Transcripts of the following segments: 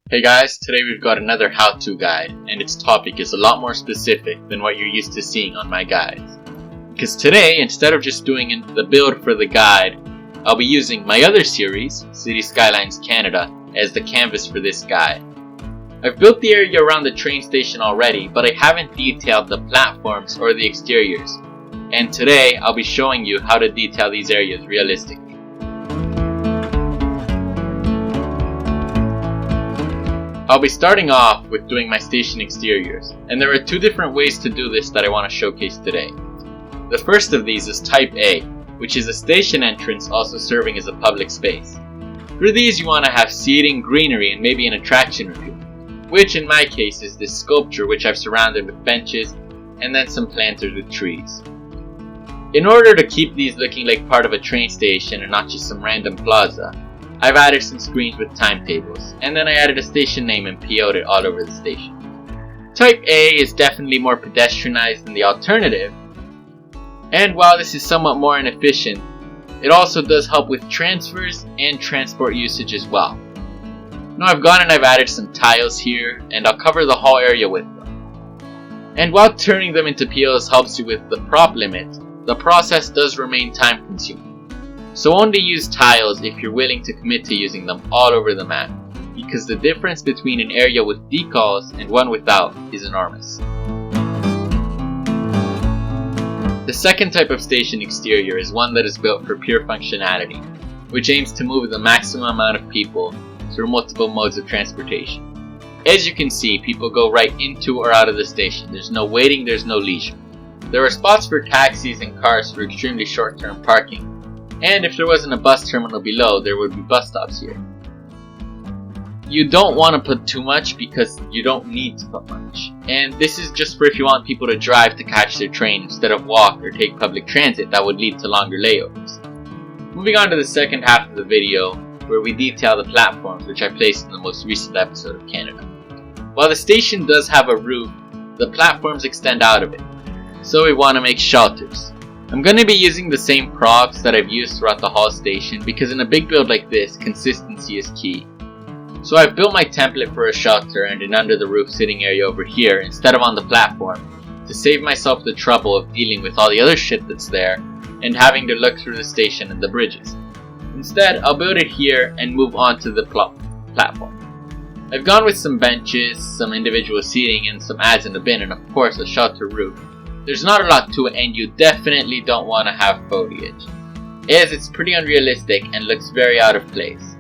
Hey guys, today we've got another how-to guide, and its topic is a lot more specific than what you're used to seeing on my guides. Because today, instead of just doing the build for the guide, I'll be using my other series, Skylines Canada, as the canvas for this guide. I've built the area around the train station already, but I haven't detailed the platforms or the exteriors. And today, I'll be showing you how to detail these areas realistically. I'll be starting off with doing my station exteriors, and there are two different ways to do this that I want to showcase today. The first of these is Type A, which is a station entrance also serving as a public space. For these you want to have seating, greenery, and maybe an attraction or two, which in my case is this sculpture which I've surrounded with benches and then some planters with trees. In order to keep these looking like part of a train station and not just some random plaza, I've added some screens with timetables, and then I added a station name and PO'd it all over the station. Type A is definitely more pedestrianized than the alternative, and while this is somewhat more inefficient, it also does help with transfers and transport usage as well. Now I've gone and I've added some tiles here, and I'll cover the whole area with them. And while turning them into POs helps you with the prop limit, the process does remain time consuming. So only use tiles if you're willing to commit to using them all over the map, because the difference between an area with decals and one without is enormous. The second type of station exterior is one that is built for pure functionality, which aims to move the maximum amount of people through multiple modes of transportation. As you can see, people go right into or out of the station. There's no waiting, there's no leisure. There are spots for taxis and cars for extremely short-term parking, and if there wasn't a bus terminal below, there would be bus stops here. You don't want to put too much because you don't need to put much. And this is just for if you want people to drive to catch their train instead of walk or take public transit that would lead to longer layovers. Moving on to the second half of the video, where we detail the platforms which I placed in the most recent episode of Canada. While the station does have a roof, the platforms extend out of it, so we want to make shelters. I'm going to be using the same props that I've used throughout the whole station because in a big build like this, consistency is key. So I've built my template for a shelter and an under the roof sitting area over here instead of on the platform to save myself the trouble of dealing with all the other shit that's there and having to look through the station and the bridges. Instead, I'll build it here and move on to the platform. I've gone with some benches, some individual seating, and some ads in the bin, and of course a shelter roof. There's not a lot to it, and you definitely don't want to have foliage, as it's pretty unrealistic and looks very out of place.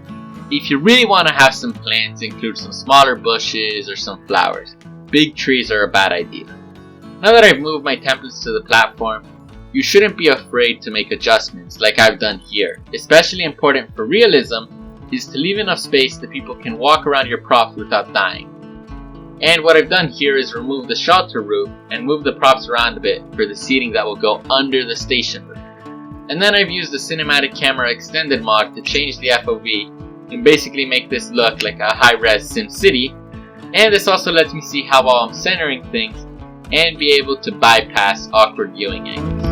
If you really want to have some plants, include some smaller bushes or some flowers. Big trees are a bad idea. Now that I've moved my templates to the platform, you shouldn't be afraid to make adjustments like I've done here. Especially important for realism is to leave enough space that people can walk around your props without dying. And what I've done here is remove the shelter roof and move the props around a bit for the seating that will go under the station roof. And then I've used the cinematic camera extended mod to change the FOV and basically make this look like a high-res SimCity. And this also lets me see how well I'm centering things and be able to bypass awkward viewing angles.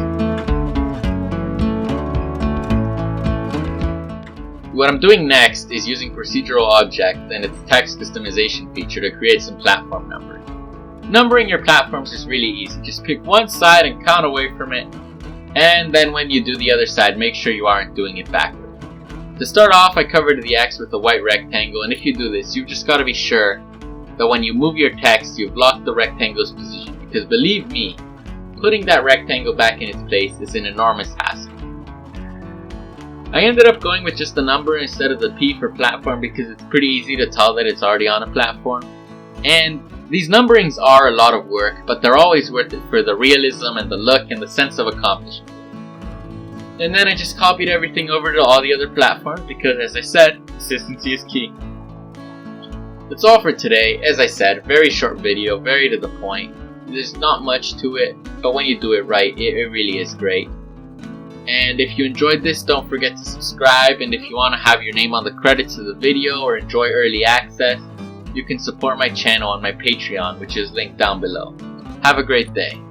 What I'm doing next is using procedural object and its text customization feature to create some platform numbering. Numbering your platforms is really easy. Just pick one side and count away from it, and then when you do the other side, make sure you aren't doing it backward. To start off, I covered the X with a white rectangle, and if you do this, you've just got to be sure that when you move your text, you've locked the rectangle's position, because believe me, putting that rectangle back in its place is an enormous hassle. I ended up going with just the number instead of the P for platform because it's pretty easy to tell that it's already on a platform. And these numberings are a lot of work, but they're always worth it for the realism and the look and the sense of accomplishment. And then I just copied everything over to all the other platforms because, as I said, consistency is key. That's all for today. As I said, very short video, very to the point. There's not much to it, but when you do it right, it really is great. And if you enjoyed this, don't forget to subscribe, and if you want to have your name on the credits of the video or enjoy early access, you can support my channel on my Patreon, which is linked down below. Have a great day.